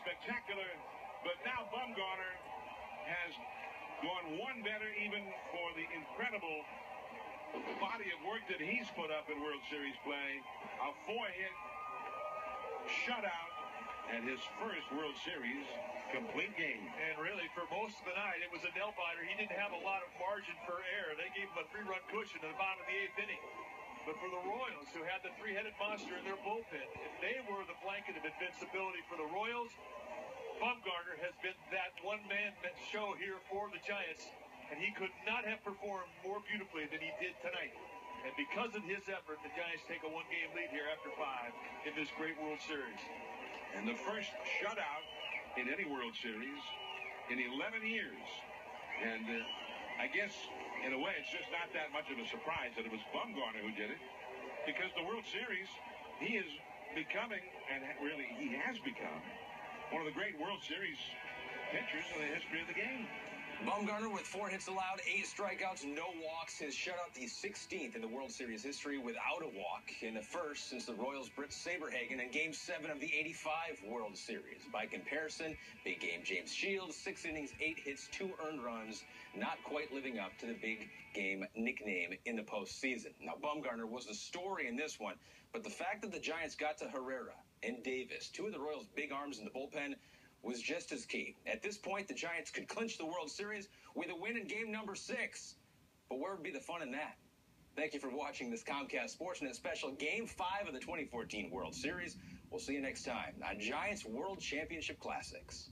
spectacular. But now Bumgarner has gone one better, even for the incredible body of work that he's put up in World Series play. A 4-hit shutout and his first World Series complete game. And really, for most of the night, it was a nail-biter. He didn't have a lot of margin for error. They gave him a 3-run cushion at the bottom of the 8th inning. But for the Royals, who had the 3-headed monster in their bullpen, if they were the blanket of invincibility for the Royals, Bumgarner has been that one-man show here for the Giants, and he could not have performed more beautifully than he did tonight. And because of his effort, the Giants take a one-game lead here after 5 in this great World Series. And the first shutout in any World Series in 11 years. And I guess, in a way, it's just not that much of a surprise that it was Bumgarner who did it, because the World Series, he is becoming, and really he has become, one of the great World Series pitchers in the history of the game. Bumgarner with 4 hits allowed, 8 strikeouts, no walks. His shutout the 16th in the World Series history without a walk, in the first since the Royals' Britt Saberhagen in Game 7 of the '85 World Series. By comparison, big game James Shields, 6 innings, 8 hits, 2 earned runs, not quite living up to the big game nickname in the postseason. Now, Bumgarner was the story in this one, but the fact that the Giants got to Herrera and Davis, 2 of the Royals' big arms in the bullpen, was just as key. At this point, the Giants could clinch the World Series with a win in game number 6. But where would be the fun in that? Thank you for watching this Comcast Sportsnet special Game 5 of the 2014 World Series. We'll see you next time on Giants World Championship Classics.